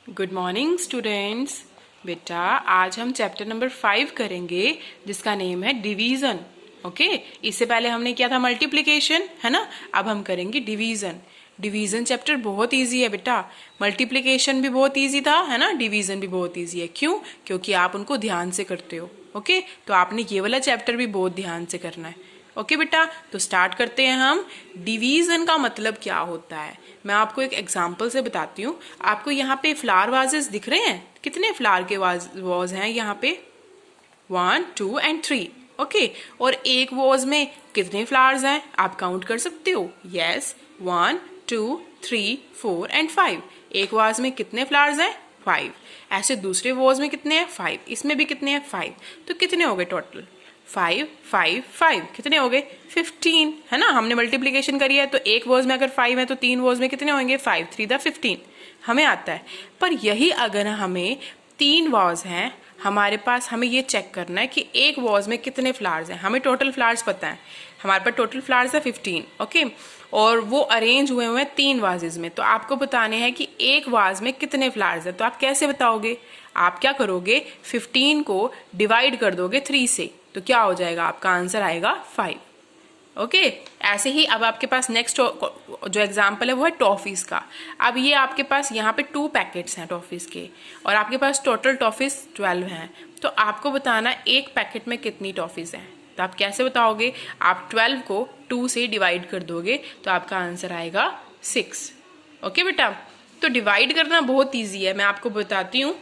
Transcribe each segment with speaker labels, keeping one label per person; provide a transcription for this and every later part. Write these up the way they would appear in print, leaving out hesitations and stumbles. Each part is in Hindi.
Speaker 1: Good morning students. बेटा आज हम चैप्टर नंबर 5 करेंगे जिसका नेम है डिवीजन। ओके, इससे पहले हमने किया था मल्टीप्लिकेशन, है ना। अब हम करेंगे डिवीजन। डिवीजन चैप्टर बहुत इजी है बेटा। मल्टीप्लिकेशन भी बहुत इजी था, है ना। डिवीजन भी बहुत इजी है। क्यों? क्योंकि आप उनको ध्यान से करते हो। ओके, तो आपने ये वाला चैप्टर भी बहुत ध्यान से करना है। ओके बेटा, तो स्टार्ट करते हैं हम। डिवीजन का मतलब क्या होता है मैं आपको एक एग्जांपल से बताती हूँ। आपको यहाँ पे फ्लावर वाजेस दिख रहे हैं? कितने फ्लावर के वाज हैं यहाँ पे? 1, 2 एंड 3। ओके, और एक वॉज में कितने फ्लावर्स हैं आप काउंट कर सकते हो? Yes, 1, 2, 3, 4 and 5। एक वाज में कितने फ्लावर्स हैं? 5। ऐसे दूसरे वॉज में कितने हैं? 5। इसमें भी कितने हैं? 5। तो कितने हो गए टोटल? 5, 5, 5। कितने हो गए? 15, है ना। हमने मल्टीप्लीकेशन करी है, तो एक वॉज में अगर 5 है तो 3 वॉज में कितने होंगे? 5, 3 द 15। हमें आता है। पर यही अगर हमें 3 वॉज हैं हमारे पास, हमें ये चेक करना है कि एक वॉज में कितने फ्लावर्स हैं। हमें टोटल फ्लावर्स पता है, हमारे पास टोटल फ्लावर्स है 15। ओके, और वो अरेंज हुए हुए हैं 3 वाजेज में। तो आपको बताने हैं कि एक वाज में कितने फ्लावर्स हैं। तो आप कैसे बताओगे? आप क्या करोगे? 15 को डिवाइड कर दोगे 3 से, तो क्या हो जाएगा? आपका आंसर आएगा 5। ओके, ऐसे ही अब आपके पास नेक्स्ट जो एग्जाम्पल है वो है टॉफीज का। अब ये आपके पास यहाँ पे 2 पैकेट्स हैं टॉफीज के, और आपके पास टोटल टॉफीज 12 हैं। तो आपको बताना एक पैकेट में कितनी टॉफीज हैं। तो आप कैसे बताओगे? आप 12 को 2 से डिवाइड कर दोगे तो आपका आंसर आएगा 6। ओके बेटा, तो डिवाइड करना बहुत ईजी है। मैं आपको बताती हूँ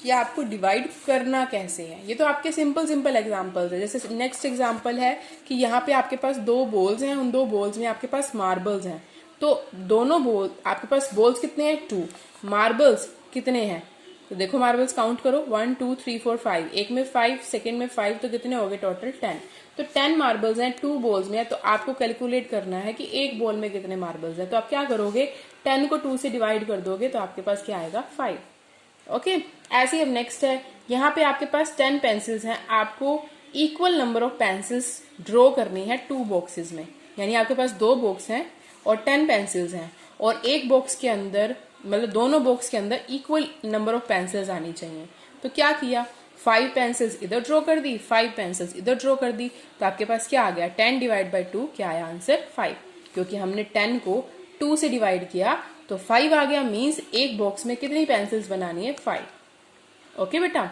Speaker 1: कि आपको डिवाइड करना कैसे है। ये तो आपके सिंपल सिंपल एग्जांपल्स है। जैसे नेक्स्ट एग्जांपल है कि यहाँ पे आपके पास 2 बॉल्स हैं, उन 2 बॉल्स में आपके पास मार्बल्स हैं। तो दोनों बॉल, आपके पास बॉल्स कितने हैं? 2। मार्बल्स कितने हैं? तो देखो मार्बल्स काउंट करो, 1, 2, 3, 4, 5। एक में 5, सेकेंड में 5, तो कितने हो गए टोटल? 10। तो 10 मार्बल्स हैं 2 बॉल्स में है। तो आपको कैलकुलेट करना है कि एक बॉल में कितने मार्बल्स हैं। तो आप क्या करोगे? 10 को 2 से डिवाइड कर दोगे तो आपके पास क्या आएगा? 5। ओके, ऐसे ही अब नेक्स्ट है, यहाँ पे आपके पास 10 पेंसिल्स हैं। आपको equal number of pencils draw करनी है 2 बॉक्सेस में। यानी आपके पास 2 बॉक्स हैं और 10 पेंसिल्स हैं, और एक बॉक्स के अंदर, मतलब दोनों बॉक्स के अंदर इक्वल नंबर ऑफ पेंसिल्स आनी चाहिए। तो क्या किया? 5 पेंसिल्स इधर ड्रॉ कर दी, 5 पेंसिल्स इधर ड्रॉ कर दी। तो आपके पास क्या आ गया? 10 डिवाइड बाई 2, क्या आया आंसर? 5। क्योंकि हमने 10 को 2 से डिवाइड किया तो 5 आ गया। मीन्स एक बॉक्स में कितनी पेंसिल्स बनानी है? 5। ओके बेटा,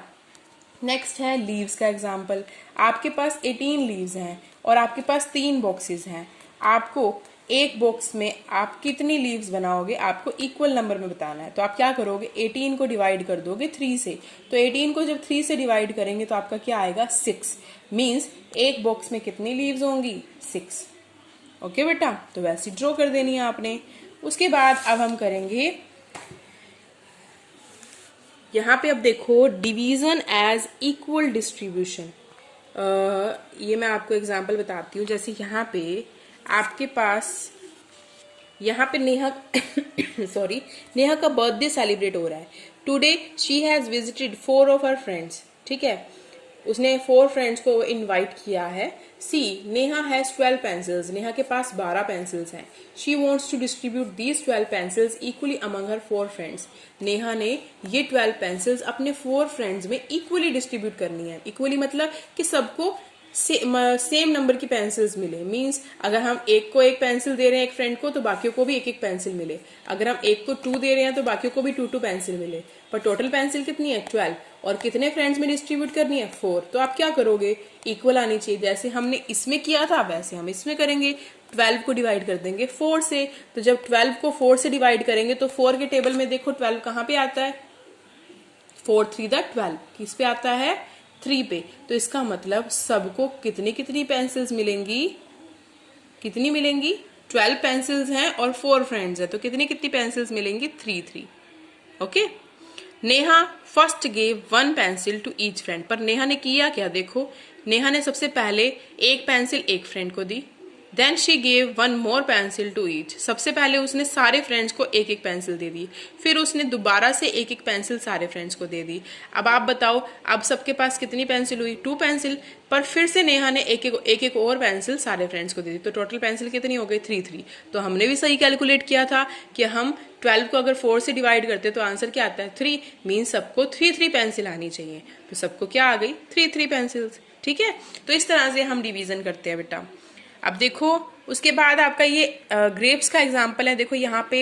Speaker 1: नेक्स्ट है लीव्स का एग्जाम्पल। आपके पास 18 लीव्स हैं और आपके पास 3 बॉक्सेस हैं। आपको एक बॉक्स में आप कितनी लीव्स बनाओगे आपको इक्वल नंबर में बताना है। तो आप क्या करोगे? 18 को डिवाइड कर दोगे 3 से। तो 18 को जब 3 से डिवाइड करेंगे तो आपका क्या आएगा? 6। मीन्स एक बॉक्स में कितनी लीव्स होंगी? 6। ओके बेटा, तो वैसे ड्रॉ कर देनी है आपने। उसके बाद अब हम करेंगे यहाँ पे, अब देखो डिवीजन एज इक्वल डिस्ट्रीब्यूशन। ये मैं आपको एग्जांपल बताती हूँ। जैसे यहाँ पे आपके पास, यहाँ पे नेहा सॉरी, नेहा का बर्थडे सेलिब्रेट हो रहा है। Today she has visited 4 of her friends. ठीक है, उसने 4 फ्रेंड्स को इनवाइट किया है। See Neha has 12 pencils. Neha के पास 12 पेंसिल्स हैं। She wants to distribute these 12 pencils equally among her 4 friends. Neha ने ये 12 पेंसिल्स अपने 4 फ्रेंड्स में इक्वली डिस्ट्रीब्यूट करनी है। इक्वली मतलब कि सबको सेम नंबर की पेंसिल्स मिले। मींस अगर हम एक को एक पेंसिल दे रहे हैं एक फ्रेंड को, तो बाकियों को भी एक एक पेंसिल मिले। अगर हम एक को 2 दे रहे हैं तो बाकियों को भी 2 पेंसिल मिले। पर टोटल पेंसिल कितनी है? 12। और कितने फ्रेंड्स में डिस्ट्रीब्यूट करनी है? 4। तो आप क्या करोगे? इक्वल आनी चाहिए। जैसे हमने इसमें किया था वैसे हम इसमें करेंगे। 12 को डिवाइड कर देंगे 4 से। तो जब 12 को 4 से डिवाइड करेंगे तो 4 के टेबल में देखो 12 कहाँ पे आता है? 4, 3 द 12। किस पे आता है? 3 पे। तो इसका मतलब सबको कितनी कितनी पेंसिल्स मिलेंगी? कितनी मिलेंगी? 12 पेंसिल्स हैं और 4 फ्रेंड्स हैं, तो कितनी कितनी पेंसिल्स मिलेंगी? 3, 3। Okay, Neha first gave 1 pencil to each friend. पर नेहा ने किया क्या? देखो, नेहा ने सबसे पहले एक पेंसिल एक फ्रेंड को दी, then she gave one more pencil to each. सबसे पहले उसने सारे फ्रेंड्स को एक एक पेंसिल दे दी, फिर उसने दोबारा से एक एक पेंसिल सारे फ्रेंड्स को दे दी। अब आप बताओ, अब सबके पास कितनी पेंसिल हुई? 2 पेंसिल। पर फिर से नेहा ने एक एक और पेंसिल सारे फ्रेंड्स को दे दी, तो टोटल पेंसिल कितनी हो गई? 3। तो हमने भी सही कैलकुलेट किया था कि हम 12 को अगर 4 से डिवाइड करते तो आंसर क्या आता है? 3। मीन सबको 3 पेंसिल आनी चाहिए, तो सबको क्या आ गई? 3 पेंसिल्स। ठीक है, तो इस तरह से हम डिवीजन करते हैं बेटा। अब देखो उसके बाद आपका ये ग्रेप्स का एग्जाम्पल है। देखो यहाँ पे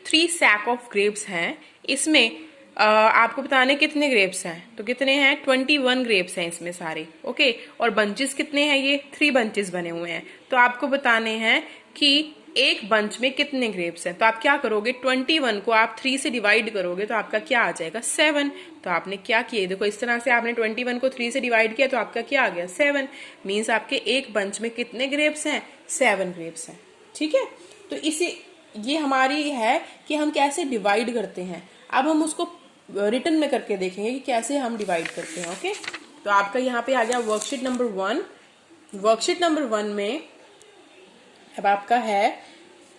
Speaker 1: 3 सैक ऑफ ग्रेप्स हैं। इसमें आपको बताने कितने ग्रेप्स हैं, तो कितने हैं? 21 ग्रेप्स हैं इसमें सारे। ओके, और बंचेस कितने हैं? ये 3 बंचेस बने हुए हैं। तो आपको बताने हैं कि एक बंच में कितने ग्रेप्स हैं। तो आप क्या करोगे? 21 को आप 3 से डिवाइड करोगे तो आपका क्या आ जाएगा? 7। तो आपने क्या किया? देखो इस तरह से आपने 21 को 3 से डिवाइड किया तो आपका क्या आ गया? 7। मीन्स आपके एक बंच में कितने ग्रेप्स हैं? 7 ग्रेप्स हैं। ठीक है, तो इसी ये हमारी है कि हम कैसे डिवाइड करते हैं। अब हम उसको रिटर्न में करके देखेंगे कि कैसे हम डिवाइड करते हैं। ओके, तो आपका यहाँ पे आ गया वर्कशीट नंबर 1। वर्कशीट नंबर 1 में अब आपका है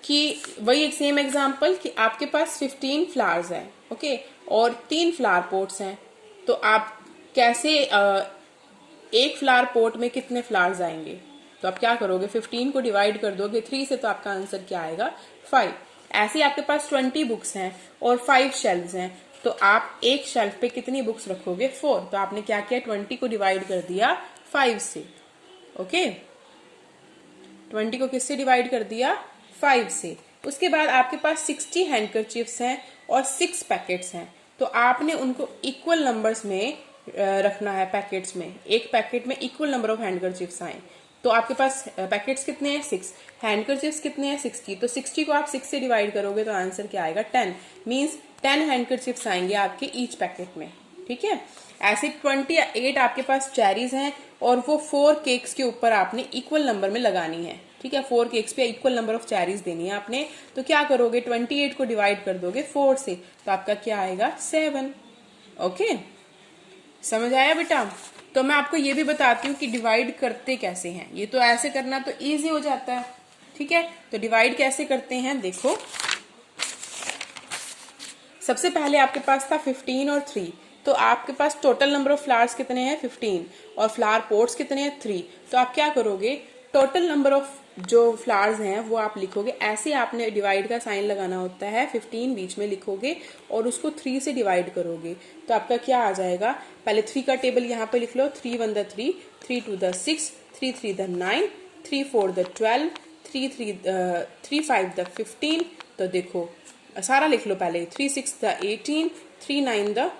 Speaker 1: कि वही एक सेम एग्जांपल कि आपके पास 15 फ्लावर्स हैं। ओके, और 3 फ्लावर पोट्स हैं। तो आप कैसे एक फ्लावर पोट में कितने फ्लावर्स आएंगे? तो आप क्या करोगे? 15 को डिवाइड कर दोगे 3 से, तो आपका आंसर क्या आएगा? 5। ऐसे आपके पास 20 बुक्स हैं और 5 शेल्व्स हैं, तो आप एक शेल्फ पे कितनी बुक्स रखोगे? 4। तो आपने क्या किया? 20 को डिवाइड कर दिया 5 से। ओके, 20 को किससे डिवाइड कर दिया? 5 से। उसके बाद आपके पास 60 हैंडकरचीफ्स हैं और 6 पैकेट्स हैं, तो आपने उनको इक्वल नंबर्स में रखना है। पैकेट्स में, एक पैकेट में इक्वल नंबर ऑफ हैंडकरचीफ्स आए। तो आपके पास पैकेट्स कितने हैं? 6। हैंडकरचीफ्स कितने हैं? 60। तो 60 को आप 6 से डिवाइड करोगे तो आंसर क्या आएगा? 10। मीन्स 10 हैंडकरचीफ्स आएंगे आपके ईच पैकेट में। ठीक है, ऐसे 28 आपके पास चेरीज हैं और वो 4 केक्स के ऊपर आपने इक्वल नंबर में लगानी है। ठीक है, 4 केक्स पे इक्वल नंबर ऑफ चेरीज देनी है आपने। तो क्या करोगे? 28 को डिवाइड कर दोगे 4 से, तो आपका क्या आएगा? 7। ओके, समझ आया बेटा? तो मैं आपको ये भी बताती हूँ कि डिवाइड करते कैसे हैं। ये तो ऐसे करना तो इजी हो जाता है। ठीक है, तो डिवाइड कैसे करते हैं? देखो, सबसे पहले आपके पास था 15 और 3। तो आपके पास टोटल नंबर ऑफ फ्लावर्स कितने हैं? 15। और फ्लावर पोट्स कितने हैं? 3। तो आप क्या करोगे? टोटल नंबर ऑफ जो फ्लावर्स हैं वो आप लिखोगे। ऐसे आपने डिवाइड का साइन लगाना होता है। 15 बीच में लिखोगे और उसको 3 से डिवाइड करोगे, तो आपका क्या आ जाएगा? पहले 3 का टेबल यहाँ पे लिख लो। 3 1 the 3, 3 2 the 6, 3 3 the 9, 3 4 the 12, 3 5 the 15। तो देखो सारा लिख लो पहले। 3 6 the 18, 3 9 the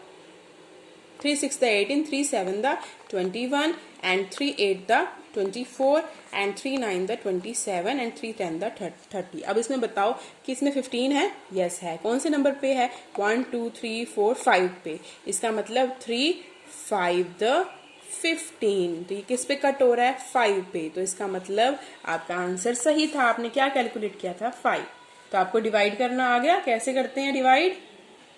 Speaker 1: 3 6 the 18, 3 7 the 21, and 3 8 the 24, and 3 9 the 27, and 3 10 the 30। अब इसमें बताओ कि इसमें 15 है? यस है। कौन से नंबर पे है? 1 2 3 4 5 पे। इसका मतलब 3 5 the 15। तो ये किस पे कट हो रहा है? 5 पे। तो इसका मतलब आपका आंसर सही था। आपने क्या कैलकुलेट किया था? 5। तो आपको डिवाइड करना आ गया। कैसे करते हैं डिवाइड?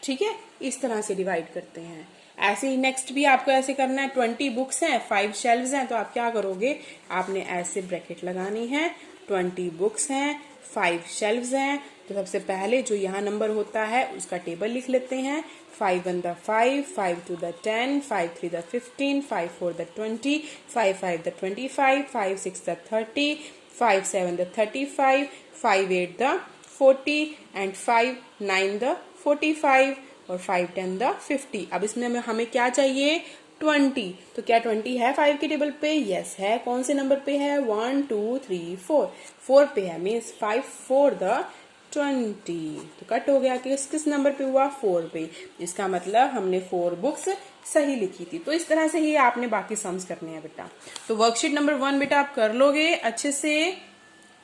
Speaker 1: ठीक है, इस तरह से डिवाइड करते हैं। ऐसे ही नेक्स्ट भी आपको ऐसे करना है। 20 बुक्स हैं, 5 शेल्व्स हैं, तो आप क्या करोगे? आपने ऐसे ब्रैकेट लगानी है। 20 बुक्स हैं, 5 शेल्व्स हैं, तो सबसे पहले जो यहाँ नंबर होता है उसका टेबल लिख लेते हैं। 5 1 the 5, 5 2 the 10, 5 3 the 15, 5 4 the 20, 5 5 the 25, 5 6 the 30, 5 7 the 35, 5 8 the 40, and 5 9 the 45, और 5 10 द 50। अब इसमें हमें क्या चाहिए? 20। तो क्या 20 है 5 के टेबल पे? यस है। कौन से नंबर पे है? 1 2 3 4, 4 पे है। Means 5 4 the 20। तो कट हो गया। किस नंबर पे हुआ? 4 पे। इसका मतलब हमने 4 बुक्स सही लिखी थी। तो इस तरह से ही आपने बाकी सम्स करने हैं बेटा। तो वर्कशीट नंबर 1 बेटा आप कर लोगे अच्छे से।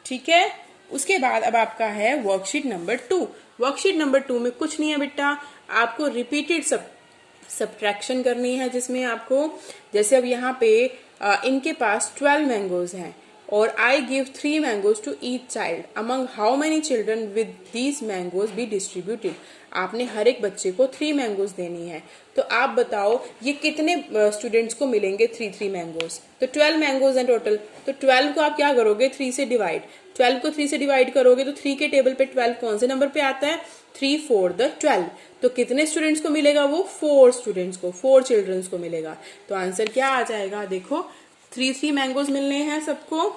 Speaker 1: ठीक है, उसके बाद अब आपका है वर्कशीट नंबर 2। वर्कशीट नंबर 2 में कुछ नहीं है बेटा, आपको रिपीटेड सब्ट्रैक्शन करनी है, जिसमें आपको जैसे अब यहाँ पे इनके पास 12 मैंगोज हैं और I give 3 mangoes to each child, among how many children with these mangoes be distributed. आपने हर एक बच्चे को 3 मैंगोज देनी है। तो आप बताओ ये कितने स्टूडेंट्स को मिलेंगे 3 3 मैंगोज? तो 12 मैंगोज हैं टोटल। तो 12 को आप क्या करोगे? 3 से डिवाइड। 12 को 3 से डिवाइड करोगे तो 3 के टेबल पे 12 कौन से नंबर पे आता है? 3 4 द 12। तो कितने स्टूडेंट्स को मिलेगा? वो 4 स्टूडेंट्स को, 4 चिल्ड्रंस को मिलेगा। तो आंसर क्या आ जाएगा? देखो 3 मैंगोज मिलने हैं सबको,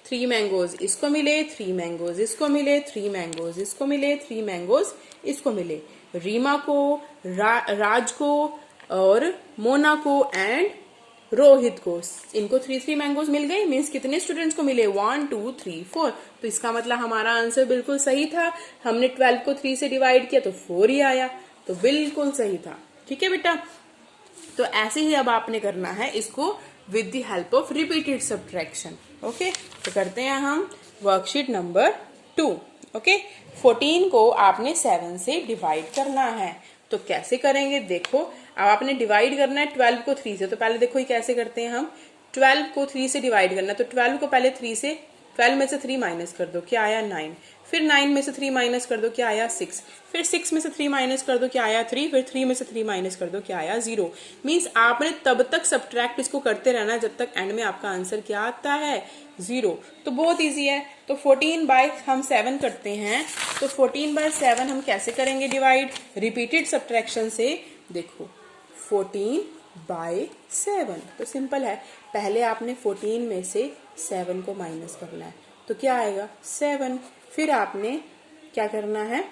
Speaker 1: 3 मैंगोज इसको मिले, 3 मैंगोज इसको मिले, 3 मैंगोज इसको मिले, 3 मैंगोज इसको मिले। रीमा को, राज को और मोना को एंड रोहित को, इनको 3 मैंगोज मिल गए। मीन्स कितने स्टूडेंट्स को मिले? 1 2 3 4। तो इसका मतलब हमारा आंसर बिल्कुल सही था। हमने 12 को 3 से डिवाइड किया तो 4 ही आया, तो बिल्कुल सही था। ठीक है बेटा, तो ऐसे ही अब आपने करना है इसको with the help of repeated subtraction. Okay, तो करते हैं हम वर्कशीट नंबर 2। ओके, 14 को आपने 7 से डिवाइड करना है। तो कैसे करेंगे? देखो, अब आपने डिवाइड करना है 12 को 3 से। तो पहले देखो ये कैसे करते हैं हम, 12 को 3 से डिवाइड करना है। तो 12 को पहले 12 में से 3 माइनस कर दो, क्या आया? 9। फिर 9 में से 3 माइनस कर दो, क्या आया? 6। फिर 6 में से 3 माइनस कर दो, क्या आया? 3। फिर 3 में से 3 माइनस कर दो, क्या आया? 0। मीन्स आपने तब तक सब्ट्रैक्ट इसको करते रहना है जब तक एंड में आपका आंसर क्या आता है? 0। तो बहुत इजी है। तो 14 बाय हम 7 करते हैं। तो 14 बाय 7 हम कैसे करेंगे डिवाइड? रिपीटेड सब्ट्रैक्शन से। देखो 14 बाय 7, तो सिंपल है। पहले आपने 14 में से 7 को माइनस करना है, तो क्या आएगा? 7। फिर आपने क्या करना है?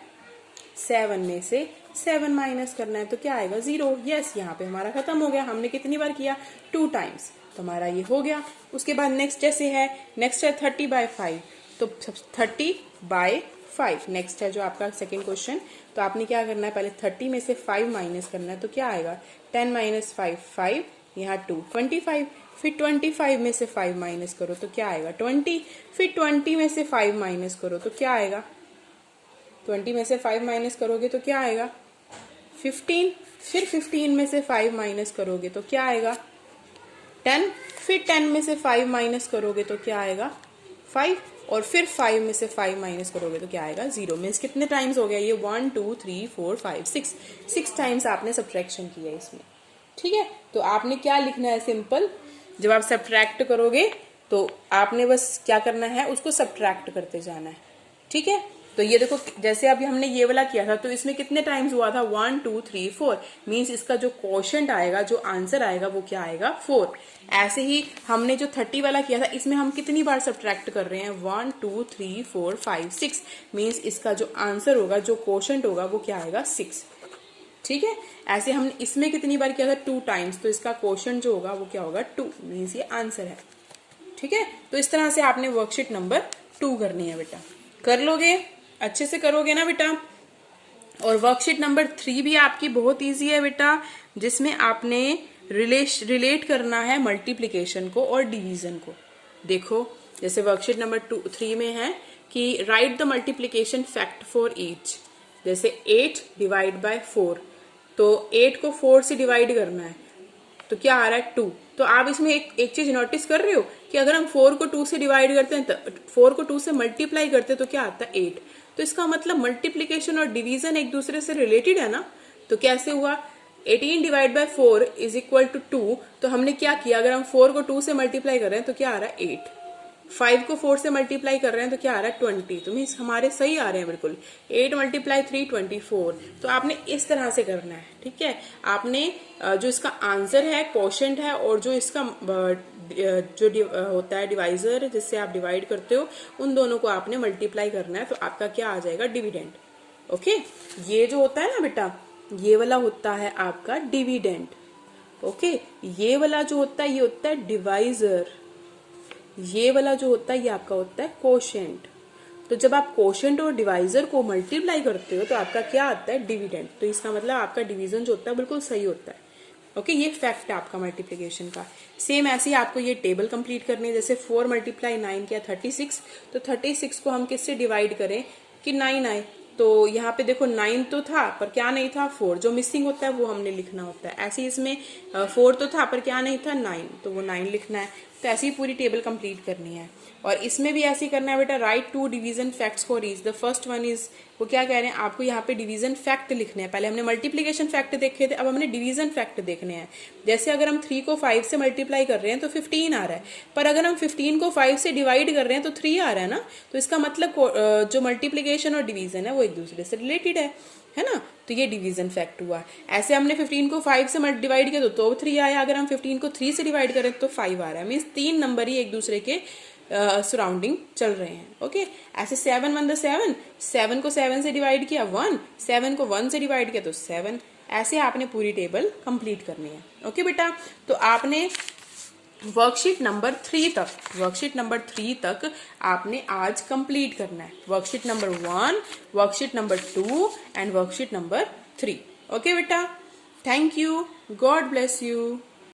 Speaker 1: 7 में से 7 माइनस करना है, तो क्या आएगा? 0। यस, यहाँ पे हमारा खत्म हो गया। हमने कितनी बार किया? 2 टाइम्स, तो हमारा ये हो गया। उसके बाद नेक्स्ट जैसे है, नेक्स्ट है 30 बाय 5। तो 30 बाय 5 नेक्स्ट है जो आपका सेकेंड क्वेश्चन। तो आपने क्या करना है? पहले 30 में से 5 माइनस करना है, तो क्या आएगा? 10 माइनस 5 5, यहाँ 2 25। फिर 25 में से 5 माइनस करो तो क्या आएगा? 20। फिर 20 में से 5 माइनस करो तो क्या आएगा? 20 में से 5 माइनस करोगे तो क्या आएगा? 15। फिर 15 में से 5 माइनस करोगे तो क्या आएगा? 10। फिर 10 में से 5 माइनस करोगे तो क्या आएगा? 5। और फिर 5 में से 5 माइनस करोगे तो क्या आएगा? 0। मीन्स कितने टाइम्स हो गया ये? 1 2 3 4 5 6 टाइम्स आपने सब्ट्रैक्शन किया इसमें। ठीक है, तो आपने क्या लिखना है? सिंपल, जब आप सब्ट्रैक्ट करोगे तो आपने बस क्या करना है? उसको सब्ट्रैक्ट करते जाना है। ठीक है, तो ये देखो, जैसे अभी हमने ये वाला किया था तो इसमें कितने टाइम्स हुआ था? 1 2 3 4। मीन्स इसका जो क्वोशंट आएगा, जो आंसर आएगा, वो क्या आएगा? 4। ऐसे ही हमने जो 30 वाला किया था इसमें हम कितनी बार सब्ट्रैक्ट कर रहे हैं? 1 2 3 4 5 6। मीन्स इसका जो आंसर होगा, जो क्वोशंट होगा, वो क्या आएगा? 6। ठीक है, ऐसे हमने इसमें कितनी बार किया था? 2 टाइम्स। तो इसका क्वोशंट जो होगा वो क्या होगा? 2। मीन्स ये आंसर है। ठीक है, तो इस तरह से आपने वर्कशीट नंबर 2 करनी है बेटा। कर लोगे? अच्छे से करोगे ना बेटा? और वर्कशीट नंबर 3 भी आपकी बहुत इजी है बेटा, जिसमें आपने रिलेट करना है मल्टीप्लिकेशन को और डिवीजन को। देखो, जैसे वर्कशीट नंबर 3 में है कि right the multiplication fact for each. जैसे 8 डिवाइड बाय 4, तो 8 को 4 से डिवाइड करना है, तो क्या आ रहा है? 2। तो आप इसमें एक चीज नोटिस कर रहे हो कि अगर हम 4 को 2 से डिवाइड करते हैं, तो 4 को 2 से मल्टीप्लाई करते हैं, तो क्या आता है? 8। तो इसका मतलब मल्टीप्लिकेशन और डिवीजन एक दूसरे से रिलेटेड है ना। तो कैसे हुआ? 18 divide by 4 is equal to 2। तो हमने क्या किया? अगर हम 4 को 2 से मल्टीप्लाई कर रहे हैं तो क्या आ रहा है? 8। 5 को 4 से मल्टीप्लाई कर रहे हैं तो क्या आ रहा है? 20। तो मीन्स हमारे सही आ रहे हैं बिल्कुल। 8 मल्टीप्लाई 3 24। तो आपने इस तरह से करना है। ठीक है, आपने जो इसका आंसर है, क्वोशंट है, और जो इसका जो होता है डिवाइजर, जिससे आप डिवाइड करते हो, उन दोनों को आपने मल्टीप्लाई करना है। तो आपका क्या आ जाएगा? डिविडेंड। ओके, ये जो होता है ना बेटा, ये वाला होता है आपका डिविडेंड। ओके, ये वाला जो होता है ये होता है डिवाइजर। ये वाला जो होता है ये आपका होता है क्वोशंट। तो जब आप क्वोशंट और डिवाइजर को मल्टीप्लाई करते हो तो आपका क्या आता है? डिविडेंड। तो इसका मतलब आपका डिवीजन जो होता है बिल्कुल सही होता है। ओके, ये फैक्ट है आपका मल्टीप्लिकेशन का। सेम ऐसे ही आपको ये टेबल कंप्लीट करनी है। जैसे 4 मल्टीप्लाई 9 किया 36। तो 36 को हम किससे डिवाइड करें कि 9 आए? तो यहाँ पे देखो 9 तो था पर क्या नहीं था? 4। जो मिसिंग होता है वो हमने लिखना होता है। ऐसे इसमें 4 तो था पर क्या नहीं था? 9। तो वो 9 लिखना है। तो ऐसी ही पूरी टेबल कंप्लीट करनी है। और इसमें भी ऐसे ही करना है बेटा, right 2 division facts for each. The first one is, वो क्या कह रहे हैं, आपको यहाँ पे डिवीजन फैक्ट लिखने हैं। पहले हमने मल्टीप्लीकेशन फैक्ट देखे थे, अब हमने डिवीजन फैक्ट देखने हैं। जैसे अगर हम 3 को 5 से मल्टीप्लाई कर रहे हैं तो 15 आ रहा है, पर अगर हम 15 को 5 से डिवाइड कर रहे हैं तो 3 आ रहा है ना। तो इसका मतलब जो मल्टीप्लीकेशन और डिवीजन है वो एक दूसरे से रिलेटेड है ना। तो ये डिवीजन फैक्ट हुआ। ऐसे हमने 15 को 5 से डिवाइड किया तो 3 आया, अगर हम 15 को 3 से डिवाइड करें तो 5 आ रहा है। मीन्स 3 नंबर ही एक दूसरे के सराउंडिंग चल रहे हैं। ओके, ऐसे 7 1 7, 7 को 7 से डिवाइड किया 1, 7 को 1 से डिवाइड किया तो 7। ऐसे आपने पूरी टेबल कंप्लीट करनी है। ओके बेटा, तो आपने वर्कशीट नंबर 3 तक आपने आज कंप्लीट करना है। Worksheet number 1, worksheet number 2 and worksheet number 3। Okay बेटा, thank you, God bless you.